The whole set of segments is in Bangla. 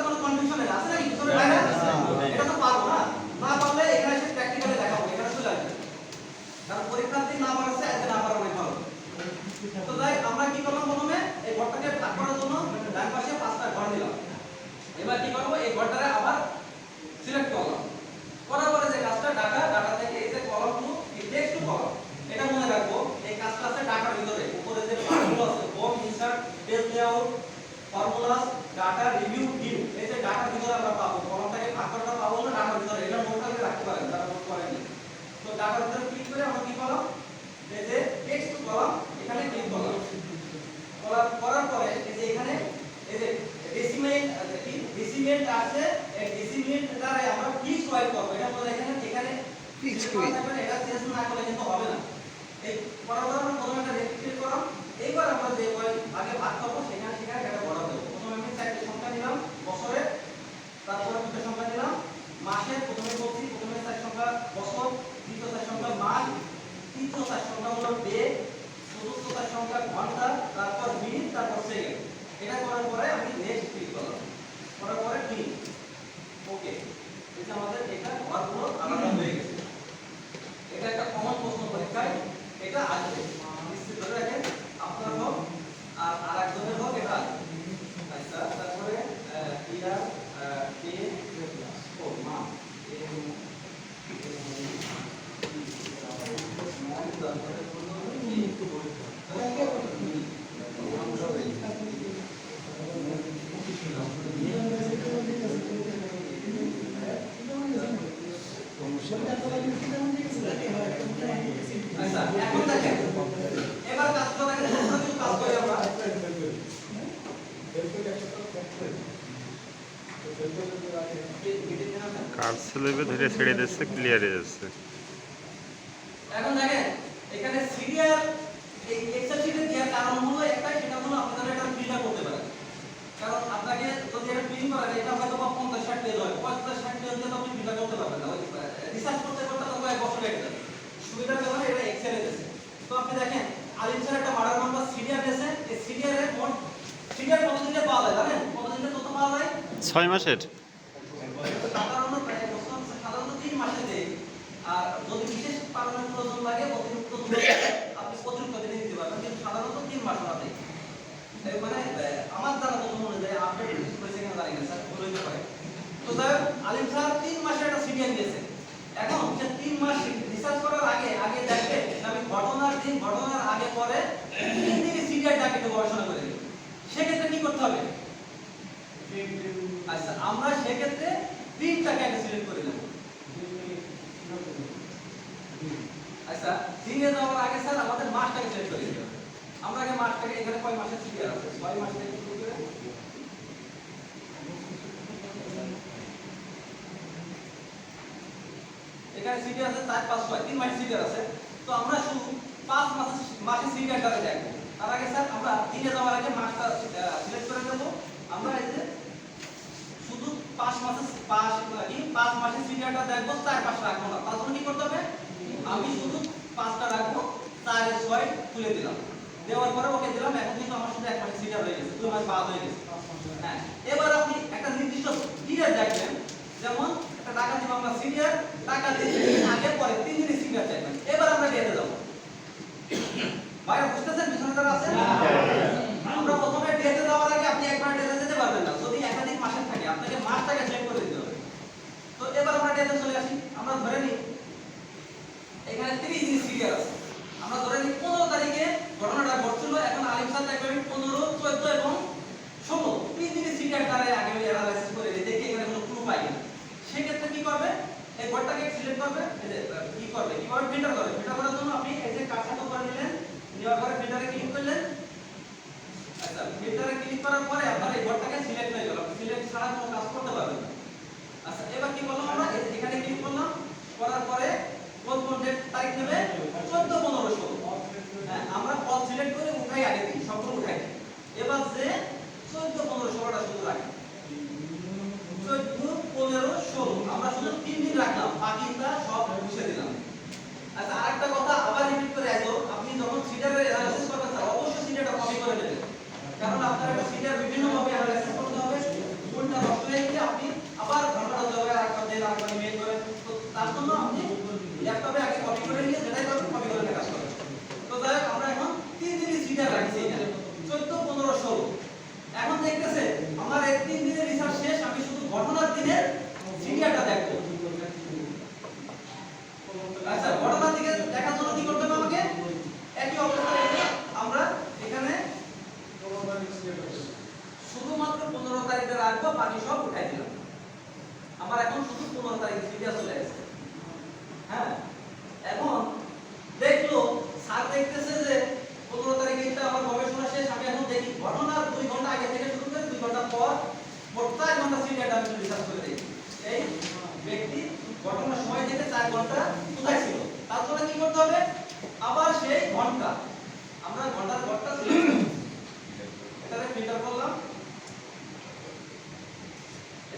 কোনো কনফিউশন নেই, আছে নাকি পিছনে বাইরে? এটা তো পারবো না, না পারলে এখানে এসে প্র্যাকটিক্যালি দেখাবো, এখানে চলে আসবে। কারণ পরীক্ষার্থী না পারছে আজকে না পারা অনেক ভালো। তো তাই আমরা কি করলাম, প্রথমে এই ঘরটাকে ভাগ করার জন্য ডান পাশে 5টা ঘর নিলাম। এবার কি করব, এই ঘরটারে আবার সিলেক্ট করলাম, করার পরে যে কাজটা ডাটা থেকে এই যে কলামগুলো টেক্সট টু কলাম, এটা মনে রাখবো এই কাজটা আছে ডাটার ভিতরে। উপরে যে বারগুলো আছে home, insert, page layout, formulas, data, review, view, এই যে ডাটার ভিতরে আমরা পাবো, কলামটাকে ভাগ করাটা পাবো না ডাটার ভিতরে, এটা নোট করে রাখতে পারেন যারা নোট করেননি। তো ডাটার ভিতরে ক্লিক করে আমরা কি করলাম, এই যে টেক্সট টু কলাম এখানে ক্লিক করলাম। করার পরে এই যে এখানে এই যে ডেসিমেল আছে, এই ডেসিমেলটারে আমরা ফিক্স ওয়াইড করব। এটা বলে এখানে ফিক্স করে এটা চেঞ্জ না করলে কিন্তু হবে না। এই করার পর আমরা প্রথমে একটা রেক্টিফাই করলাম। এইবার আমরা যে আগে ভাগ করব সেখানে এটা বড় দেব। প্রথমে আমি 4টি সংখ্যা নিলাম বছরের, তারপরে 2টা সংখ্যা নিলাম মাসের। প্রথমে বলছি প্রথমে 4 সংখ্যা বছর, দ্বিতীয় 4 সংখ্যা মাস, তৃতীয় 4 সংখ্যা হলো ডে, চতুর্থ 4 সংখ্যা ঘন্টা, তারপর মিনিট, তারপর সেকেন্ড। এটা করার পরে আমি নেক্সট ক্লিক করলাম, করার পরে ক্লিক ওকে। এটা আমাদের এটা ঘরগুলো আলাদা হয়ে গেছে। এটা একটা কমন প্রশ্ন পরীক্ষায় এটা আসবে, নিশ্চিত করে রাখেন আপনার হোক আর আরেকজনের হোক এটা আসবে। আচ্ছা, তারপরে ইয়া কে ও মা আচ্ছা, এখন দেখেন এবার কাজটা দেখেন, আমরা কিছু কাজ করি আমরা। কাজ স্লেবে ধরে ছেড়ে দিচ্ছে, ক্লিয়ার হয়ে যাচ্ছে। এখন দেখেন এখানে সিরিয়াল এই এক্সেল শিটে দেওয়ার কারণ হলো একটা, সেটা হলো আপনারা এটা প্রিন্ট করতে পারেন। কারণ আপনাকে যদি এটা প্রিন্ট করেন এটা হয়তো 50-60 পেজ হয়, 50-60 পেজ দিয়ে তো আপনি প্রিন্ট করতে পারবেন না। ওই রিসার্চ করতে করতে তো এক বছর লেগে যাবে। সুবিধার জন্য এটা এক্সেলে দিয়েছে। তো আপনি দেখেন আলিম স্যার একটা মার্ডার নাম্বার সিরিয়াল দিয়েছে, এই সিরিয়ালের মোট সিরিয়াল কতদিনে পাওয়া যায় জানেন? কতদিনে তথ্য পাওয়া যায়? 6 মাসের। সাধারণত 3 মাসে দেয়। আর যদি বিশেষ কারণে প্রয়োজন লাগে অতিরিক্ত আপনি অতিরিক্ত দিনে দিতে পারবেন, কিন্তু সাধারণত 3 মাস লাগে। মানে আমার দ্বারা তথ্য অনুযায়ী আপডেট করেছে কিনা জানি না স্যার, ভুল হতে পারে। তো স্যার আলিম স্যার 3 মাসের একটা সিরিয়াল দিয়েছে। এখন সে 3 মাস রিসার্চ করার আগে দেখবে আমি ঘটনার আগে পরে 3 দিনে সিরিয়ালটাকে একটু গবেষণা করে দিই। সেক্ষেত্রে কি করতে হবে? আচ্ছা, আমরা সেক্ষেত্রে দিনটাকে আগে সিলেক্ট করে দেব। আচ্ছা, দিনে যাওয়ার আগে স্যার আমাদের মাসটাকে সিলেক্ট করে দিতে হবে। আমরা আগে মাসটাকে, এখানে কয় মাসের সিরিয়াল আছে? 6 মাস থেকে শুরু করে এখানে সিরিয়াল আছে 4, 5, 6 3 মাস সিরিয়াল আছে। তো আমরা শুধু 5 মাসের সিরিয়ালটাকে দেখব। তার আগে স্যার আমরা দিনে যাওয়ার আগে মাসটা সিলেক্ট করে দেব। আমরা এই যে শুধু 5 মাসের সিরিয়ালটা দেখব, 4, 5 রাখবো না। তার জন্য কি করতে হবে? আমি শুধু 5টা রাখবো, 4 এর 6 তুলে দিলাম। দেওয়ার পরে ওকে দিলাম। এখন কিন্তু আমার শুধু 1 মাসের সিরিয়াল হয়ে গেছে, 2 মাস বাদ হয়ে গেছে। হ্যাঁ, এবার আপনি একটা নির্দিষ্ট পিরিয়ড দেখবেন, যেমন একটা টাকা দিব আমরা সিরিয়াল, টাকা দিন আগে পরে 3 দিনের সিরিয়াল চাইবেন। এবার আমরা ডেটে যাব। ভাই বুঝতেছেন পিছনে যারা আছে? আমরা প্রথমে ডেটে যাওয়ার আগে আপনি একবার ডেটে যেতে পারবেন না, যদি একাধিক মাসের থাকে আপনাকে মাসটাকে চেক করে দিতে হবে। তো এবার আমরা ডেটে চলে আসি। আমরা ধরে নিই এখানে 30 দিন সিরিয়াল আছে। আমরা ধরে নিই 15 তারিখে ঘটনাটা ঘটছিল। এখন আলিম স্যার দেখবেন 15, 14 এবং 16 3 দিনের সিরিয়ালটারে আগে অ্যানালাইসিস করে দেখি এখানে কোনো ক্লু পাই কিনা। সেক্ষেত্রে কি করবে? এই ঘরটাকে সিলেক্ট করবে, এই যে কি করবে, কিভাবে ফিল্টার করবে। ফিল্টার করার জন্য আপনি এই যে কাজটা করে নিলেন, নেওয়ার পরে ফিল্টারে ক্লিক করলেন। আচ্ছা, ফিল্টারে ক্লিক করার পরে আপনার এই ঘরটাকে সিলেক্ট হয়ে গেল। সিলেক্ট ছাড়া কোনো কাজ করতে পারবেন না। আচ্ছা, এবার কি করলাম আমরা? এখানে ক্লিক করলাম, করার পরে কোন ডেট তারিখ নেবে? 14, 15, 16। হ্যাঁ, আমরা পদ সিলেক্ট করে উঠাই আগে দিই, সবগুলো উঠাই। এবার যে 14, 15, 16টা শুধু রাখি। 14, 15, 16 আমরা শুধু 3 দিন রাখলাম, বাকিটা সব মুছে দিলাম। আচ্ছা, আরেকটা কথা আবার রিপিট করে আসো, আপনি যখন সিরিয়ালের অ্যানালাইসিস করবেন স্যার অবশ্যই সিরিয়ালটা কপি করে নেবেন। কারণ আপনার একটা সিরিয়াল বিভিন্ন ভাবে অ্যানালাইসিস করতে হবে, কোনটা নষ্ট হয়ে তার জন্য আপনি ল্যাপটপে আগে কপি করে নিয়ে যেটাই করবেন কপি করে কাজ করবেন। তো যাই হোক আমরা এখন 3 দিনের সিরিয়াল রাখছি এখানে 14 15 16। এখন দেখতেছে আমার এই 3 দিনের রিসার্চ শেষ, আমি শুধু ঘটনার দিনের সিরিয়ালটা দেখব। আচ্ছা, ঘটনার দিকে দেখার জন্য কি করতে হবে আমাকে? একই অবস্থায় আমরা এখানে শুধুমাত্র 15 তারিখে রাখবো, বাকি সব উঠাই দিলাম। আমার এখন শুধু 15 তারিখে সিরিয়াল চলে আসছে। হ্যাঁ, এখন দেখলো স্যার দেখতেছে যে 15 তারিখে এটা আমার গবেষণা শেষ, আমি এখন দেখি ঘটনার 2 ঘন্টা আগে থেকে শুরু করে 2 ঘন্টা পর মোট 4 ঘন্টা সিরিয়ালটা আমি রিসার্চ করে দেখি এই ব্যক্তি ঘটনার সময় থেকে 4 ঘন্টা কোথায় ছিল। তার জন্য কি করতে হবে? আবার সেই ঘন্টা আমরা ঘন্টার ঘরটা এটাকে ফিল্টার করলাম।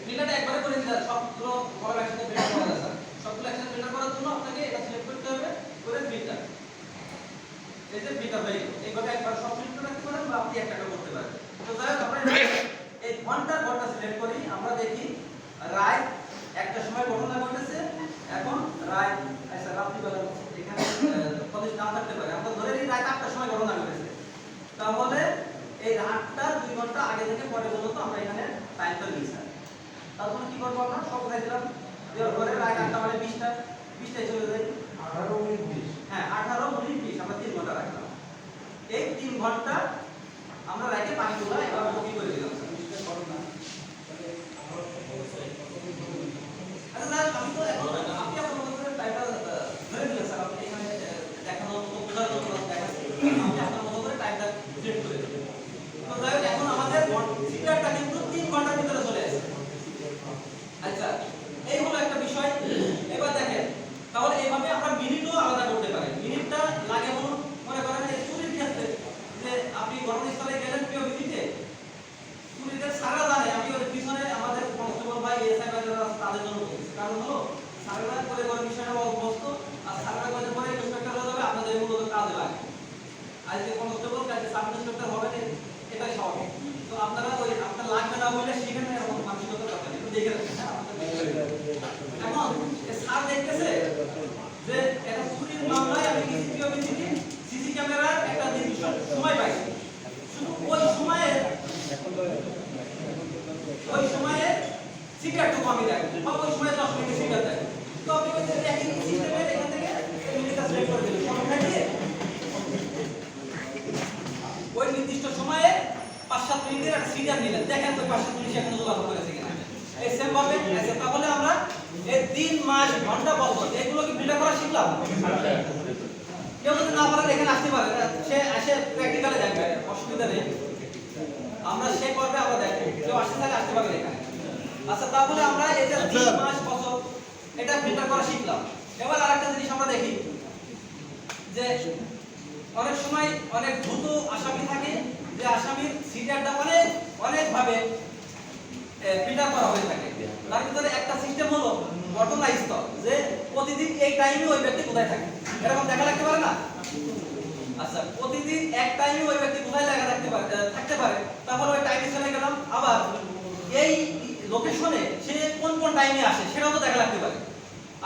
ফিল্টারটা একবারে করে দিতে হবে, সবগুলো কলাম একসাথে ফিল্টার করা যায় স্যার। সবগুলো একসাথে ফিল্টার করার জন্য আপনাকে এটা সিলেক্ট করতে হবে করে ফিল্টার। এই যে ফিল্টার হয়ে গেল, এইভাবে একবার সব ফিল্টার রাখতে পারেন বা আপনি একটা করতে পারেন। তো যাই হোক আমরা এই ঘন্টার ঘরটা সিলেক্ট করি। আমরা দেখি রাত একটা সময় ঘটনা ঘটেছে, এখন রাত আচ্ছা রাত্রিবেলা এখানে কলেজ নাম থাকতে পারে, আমরা ধরে নিই রাত 8টার সময় ঘটনা ঘটেছে। তাহলে এই 8টার 2 ঘন্টা আগে থেকে পরে পর্যন্ত আমরা এখানে টাইমটা নিই স্যার। তার জন্য কি করবো আমরা সব উঠাই দিলাম, দেওয়ার পরে রাত 8টা মানে 20টায় চলে যাই 18 19 20। হ্যাঁ 18 19 20 আমরা 3 ঘন্টা রাখলাম। এই 3 ঘন্টা আমরা রাখে পানিগুলো এবার কপি করে দিলাম স্যার। আচ্ছা স্যার আমি তো এখন আপনি আপনার মতো করে টাইমটা ধরে নিলেন স্যার, আপনি এখানে দেখানোর মতো বোঝার জন্য দেখাচ্ছি, আপনি আপনার মতো করে টাইমটা সেট করে দিলেন। তো যাই হোক এখন আমাদের সিরিয়ালটা কিন্তু 3 ঘন্টার ভিতরে চলে আসে। আচ্ছা এই হলো একটা বিষয়। এবার দেখেন তাহলে এইভাবে আমরা মিনিটও আলাদা করতে পারি। মিনিটটা লাগে বলুন মনে করেন এই চুরির ক্ষেত্রে যে আপনি ঘটনাস্থলে গেলেন প্রিয় ভিত্তিতে, চুরিদের সারা জানে আমি ওর পিছনে আমাদের কনস্টেবল ভাই এসআই ভাই যারা তাদের জন্য বলছি, কারণ হলো সারা করে করে বিষয়টা অভ্যস্ত, আর সারা করে পরে ইন্সপেক্টর হয়ে যাবে, আপনাদের মূলত কাজে লাগে। আজকে কনস্টেবল কাজে সাব ইন্সপেক্টর হবেন, এটাই স্বাভাবিক। তো আপনারা ওই আপনার লাগবে না বলে সেখানে এরকম মানসিকতা রাখেন, একটু দেখে রাখেন। এখন স্যার দেখতেছে যে এটা চুরির মামলায় আমি সিসি ক্যামেরার একটা নির্দিষ্ট সময় পাইছি, শুধু ওই সময়ে সিগারেটটুকু আমি দেখবো বা ওই সময় 10 মিনিট সিগারেট দেখবো। তো আপনি ওই যে একই সিস্টেমে এখান থেকে মিনিটটা সিলেক্ট করে দিলেন, সময় দিয়ে ওই নির্দিষ্ট সময়ে 5-7 মিনিটের একটা সিরিয়াল নিলেন, দেখেন ওই 5-7 মিনিট এখনো যোগাযোগ করেছে কিনা। এই সেম ভাবে আচ্ছা তাহলে আমরা এই 3 মাস ঘন্টা বছর এগুলো কি ফিল্টার করা শিখলাম। কেউ যদি না পারেন এখানে আসতে পারে, সে এসে প্র্যাকটিক্যালে দেখবে, অসুবিধা নেই। আমরা সেই পর্বে আমরা দেখব, কেউ আসতে থাকে আসতে পারে এখানে। আচ্ছা তাহলে আমরা এই যে 3 মাস বছর এটা ফিল্টার করা শিখলাম। এবার আরেকটা জিনিস আমরা দেখি যে অনেক সময় অনেক দ্রুত আসামি থাকে, যে আসামির সিরিয়ালটা অনেক ভাবে ফিল্টার করা হয়ে থাকে। তার ভিতরে একটা সিস্টেম হলো ঘটনাস্থল, যে প্রতিদিন এই টাইমে ওই ব্যক্তি কোথায় থাকে এরকম দেখা লাগতে পারে না। আচ্ছা প্রতিদিন এক টাইমে ওই ব্যক্তি কোথায় থাকতে পারে, তাহলে ওই টাইমে চলে গেলাম। আবার এই লোকেশনে সে কোন কোন টাইমে আসে সেটাও তো দেখা লাগতে পারে।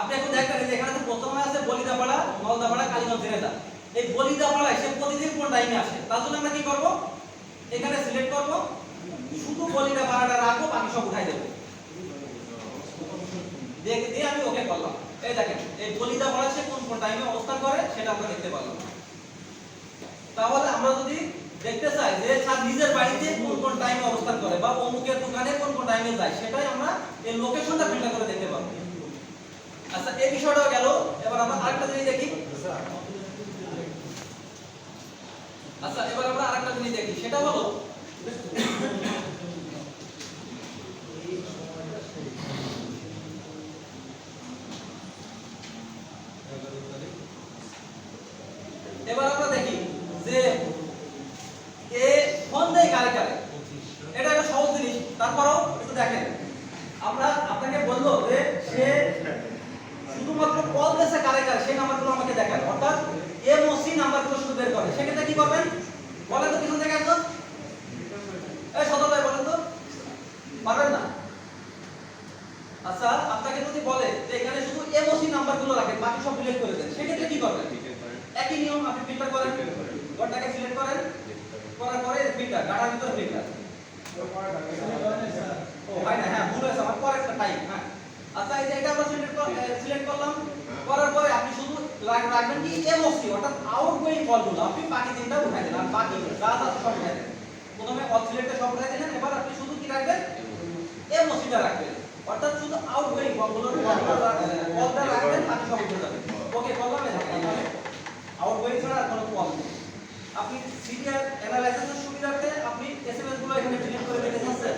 আপনি এখন দেখবেন যে এখানে প্রথমে আছে বলিদাপাড়া, নলদাপাড়া, কালীগঞ্জ, ঝিনেদা। এই বলিদাপাড়ায় সে প্রতিদিন কোন টাইমে আসে, তার জন্য আমরা কি করব এখানে সিলেক্ট করব, শুধু বলিদাপাড়াটা রাখবো, বাকি সব উঠাই দেব। দিয়ে আমি ওকে করলাম। এই দেখেন এই বলিদাপাড়া সে কোন কোন টাইমে অবস্থান করে সেটা আমরা দেখতে পারলাম। তাহলে আমরা যদি দেখতে চাই যে স্যার নিজের বাড়িতে কোন কোন টাইমে অবস্থান করে বা অমুকের দোকানে কোন কোন টাইমে যায়, সেটাই আমরা এই লোকেশনটা ফিল্টার করে দেখতে পারবো। আচ্ছা এই বিষয়টাও গেল। এবার আমরা আরেকটা জিনিস দেখি। আচ্ছা এবার আমরা আরেকটা জিনিস দেখি, সেটা হলো এবার আমরা দেখি যে এ ফোন দেয় কারে কারে, এটা একটা সহজ জিনিস। তারপরেও একটু দেখেন, আমরা আপনাকে বলবো যে সে শুধুমাত্র কল দিয়েছে কারে কারে সেই নাম্বারগুলো আমাকে দেখান, অর্থাৎ এমওসি নাম্বারগুলো শুধু বের করে। সেক্ষেত্রে কি করবেন বলেন তো, পিছন থেকে একদম এই সদর ভাই বলেন তো, পারবেন না? আচ্ছা আপনাকে যদি বলে যে এখানে শুধু এমওসি ও হয় না, হ্যাঁ ভুল হয়েছে আমার, পরেরটা টাইম। হ্যাঁ আচ্ছা, এই যে এটা আমরা সিলেক্ট করলাম, করার পরে আপনি শুধু রাখবেন কি এমওসি, অর্থাৎ আউটগোয়িং কলগুলো আপনি বাকি তিনটা উঠাই দেন, আর বাকি যা আছে সব উঠাই দেন। প্রথমে অল সিলেক্টে সব উঠাই দিলেন, এবার আপনি শুধু কি রাখবেন, এমওসিটা রাখবেন, অর্থাৎ শুধু আউটগোয়িং কলগুলোর কলটা রাখবেন, বাকি সব উঠে যাবে। ওকে, করলাম এখানে আউটগোয়িং ছাড়া আর কোনো কল নেই। আপনি সিরিয়াল অ্যানালাইসিসের সুবিধার্থে আপনি এসএমএস গুলো এখানে ডিলিট করে দিতে চাচ্ছেন,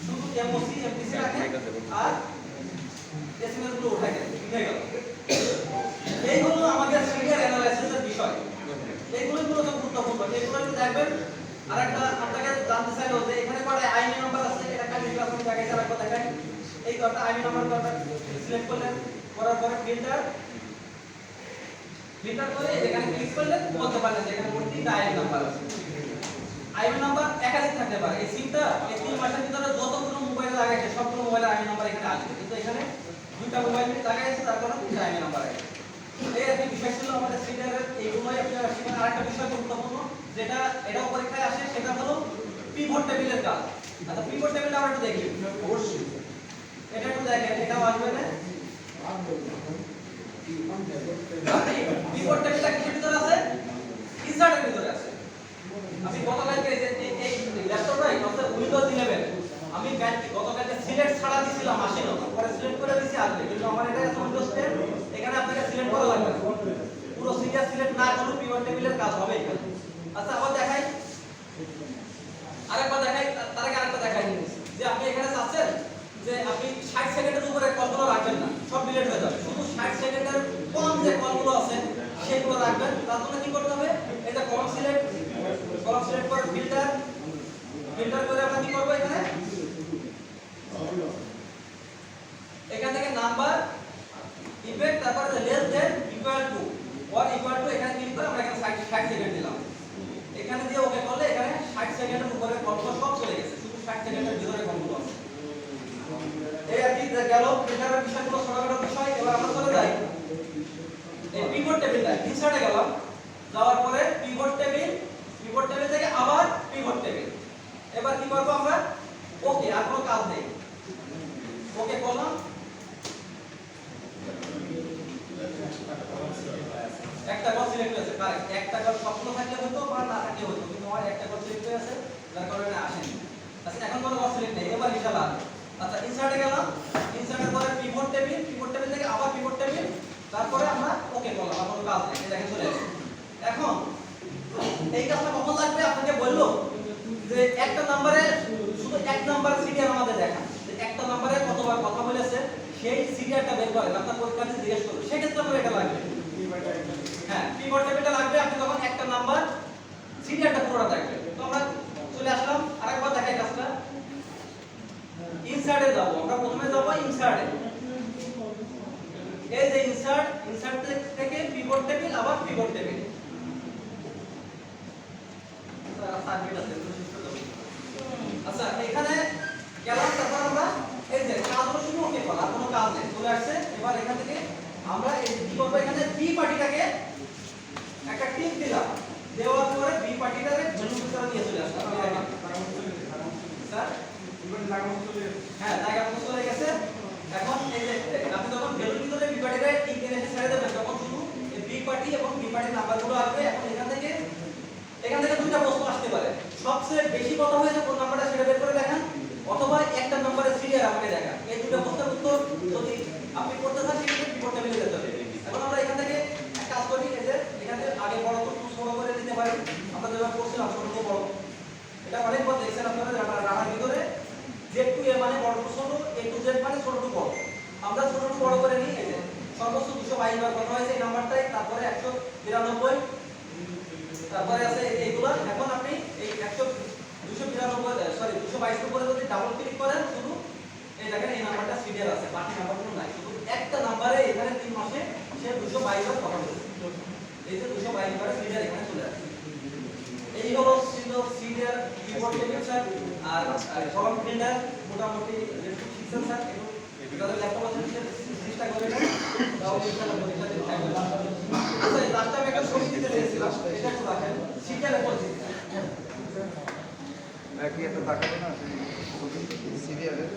শুধু এমওসি এমপিসি রাখেন আর এসএমএস গুলো উঠাই দেন, উঠে গেল। এই হলো আমাদের সিরিয়াল অ্যানালাইসিসের বিষয়। এইগুলো তো গুরুত্বপূর্ণ, এগুলো একটু দেখবেন। আরেকটা আপনাকে জানতে চাইলো যে এখানে কয়টা আইএমই নাম্বার আছে, এটা কালি ক্লাসে দেখাইছে, আরেকটা দেখাই। এই কয়টা আইএমই নাম্বার সিলেক্ট করলেন, করার পরে ফিল্টার করে এখানে ক্লিক করলে বলতে পারলেন যে এখানে মোট 3টা আইএম নাম্বার আছে। আইএম নাম্বার একাধিক থাকতে পারে, এই সিমটা এই 3 মাসের ভিতরে যতগুলো মোবাইল লাগাইছে সবগুলো মোবাইলের আইএম নাম্বার এখানে আসবে, কিন্তু এখানে 2টা মোবাইল লাগাইছে, তার কারণে 3টা আইএম নাম্বার আছে। এই একটা বিষয় ছিল আমাদের সিরিয়ালের, এইগুলোই আপনারা শিখবেন। আরেকটা বিষয় গুরুত্বপূর্ণ, যেটা এটাও পরীক্ষায় আসে, সেটা হলো পিভট টেবিলের কাজ। আচ্ছা, পিভট টেবিলটা আমরা একটু দেখি, অবশ্যই এটা একটু দেখেন, এটাও আসবে না। পিভট টেবিলটা কিসের ভিতরে আছে, ইনসার্টের ভিতরে আছে। আমি গতকালকে এই ল্যাপটপটাই অর্থাৎ উইন্ডোজ 11 আমি গতকালকে সিলেক্ট ছাড়া দিছিলাম, আসেন না, পরে সিলেক্ট করে দিছি আসবে, কিন্তু আমার এটা আছে উইন্ডোজ 10, এখানে আপনাকে সিলেক্ট করা লাগবে না, পুরো সিরিয়াল সিলেক্ট না করলে পিভট টেবিলের কাজ হবে এখানে। আচ্ছা, আবার দেখাই, আরেকবার দেখাই, তার আগে আরেকটা দেখাই যে আপনি এখানে চাচ্ছেন যে আপনি 60 সেকেন্ডের উপরে কলগুলো রাখবেন না, সব ডিলিট হয়ে যাবে, শুধু 60 সেকেন্ডের কম যে কলগুলো আছে সেগুলো রাখবেন। তার জন্য কি করতে হবে, এই যে কলম সিলেক্ট করে ফিল্টার করে আমরা কি করব, এখান থেকে নাম্বার ইফেক্ট, তারপর less than equal to or equal to, এখানে ক্লিক করে আমরা এখানে 60 সেকেন্ড দিলাম, এখানে দিয়ে ওকে করলে এখানে 60 সেকেন্ডের উপরে কলগুলো সব চলে গেছে, শুধু 60 সেকেন্ডের ভিতরে কলগুলো আছে। এই আর কি গেল ফিল্টারের বিষয়গুলো, ছোটখাটো বিষয়। এবার আমরা চলে যাই এই পিভট টেবিলটা, ইনসার্টে গেলাম, যাওয়ার পরে পিভট টেবিল থেকে আবার পিভট টেবিল। এবার কি করব আমরা, ওকে, আর কোনো কাজ নেই, ওকে করলাম। একটা কল সিলেক্ট হয়েছে, কারেক্ট, একটা কল সবগুলো থাকলে হতো বা না থাকলে হতো, কিন্তু আমার একটা কল সিলেক্ট হয়ে আছে, যার কারণে আসেনি। আচ্ছা, এখন কোনো কল সিলেক্ট নেই, এবার ইনশাআল্লাহ। আচ্ছা, ইনসার্টে গেলাম, ইনসার্টের পরে পিভট টেবিল থেকে আবার পিভট টেবিল, তারপরে আমরা ওকে করলাম, আর কোনো কাজ নেই, দেখেন চলে আসছে। এখন এই কাজটা কখন লাগবে, আপনাকে বললো যে একটা নম্বরে শুধু এক নাম্বার সিরিয়াল আমাদের দেখা, যে একটা নম্বরে কতবার কথা বলেছে সেই সিরিয়ালটা বের করেন, আপনার পরীক্ষার্থী জিজ্ঞেস করবে, সেক্ষেত্রে আপনার এটা লাগবে। হ্যাঁ, পিভট টেবিলটা লাগবে, আপনি তখন একটা নাম্বার সিরিয়ালটা পুরোটা দেখবেন। তো আমরা চলে আসলাম, আরেকবার দেখাই কাজটা। ইনসার্টে যাব, আমরা প্রথমে যাব ইনসার্টে, এই যে ইনসার্ট থেকে পিভট টেবিল, আবার পিভট টেবিল। আচ্ছা, এখানে গেলাম, তারপর আমরা এই যে কাজগুলো শুরু ওকে করা, কোনো কাজ নেই, চলে আসছে। এবার এখান থেকে আমরা এই কি করব, এখানে বি পার্টিটাকে একটা টিক দিলাম, দেওয়ার পরে বি পার্টিটাকে ভ্যালু ফিল্টার দিয়ে চলে আসলাম। স্যার হ্যাঁ, জায়গা মতো চলে গেছে। এখন এই যে আপনি যখন ভ্যালু ফিল্টারে বি পার্টিটাকে টিক দিয়ে এসে ছেড়ে দেবেন, তখন শুধু এই বি পার্টি এবং বি পার্টির নাম্বারগুলো আসবে। এখন এখান থেকে 2টা প্রশ্ন আসতে পারে, সবচেয়ে বেশি কথা হয়েছে কোন নাম্বারটা সেটা বের করে দেখান, অথবা একটা নাম্বারের সিরিয়াল আমাকে দেখান। এই 2টা প্রশ্নের উত্তর যদি আপনি করতে চান সেক্ষেত্রে পিভট টেবিলে যেতে হবে। এখন আমরা এখান থেকে এক কাজ করি, এই যে এখানে আগে বড় তো ছোট করে দিতে পারি, আমরা যেভাবে করছিলাম ছোট থেকে বড়, এটা অনেকবার দেখছেন আপনারা, রাখার ভিতরে Z টু A মানে বড় টু ছোট, A টু Z মানে ছোট টু বড়। আমরা ছোট টু বড় করে নিই, এই যে সর্বোচ্চ 222 বার কথা হয়েছে এই নাম্বারটাই, তারপরে 192, তারপরে আছে এইগুলা। এখন আপনি এই 222 এর উপরে যদি ডাবল ক্লিক করেন, শুধু এই দেখেন এই নাম্বারটা সিরিয়াল আছে, বাকি নাম্বারগুলো নাই, শুধু একটা নাম্বারে এখানে 3 মাসে সে 222 বার কথা বলেছে, এই যে 222 বার সিরিয়াল এখানে চলে আসছে। এই হলো সিরিয়াল পিভট টেবিল স্যার। আর কলাম ফিল্টার মোটামুটি শিখছেন স্যার, একটু তাদের ল্যাপটপ আছে চেষ্টা করে নেন, তাহলে ইনশাআল্লাহ পরীক্ষাতে থাকবে। আচ্ছা, এই লাস্টে আমি একটা ছবি দিতে চেয়েছিলাম, এটা একটু রাখেন, সিরিয়ালের পরিচিতি। কি একটা দেখাবে না সিরিয়ালের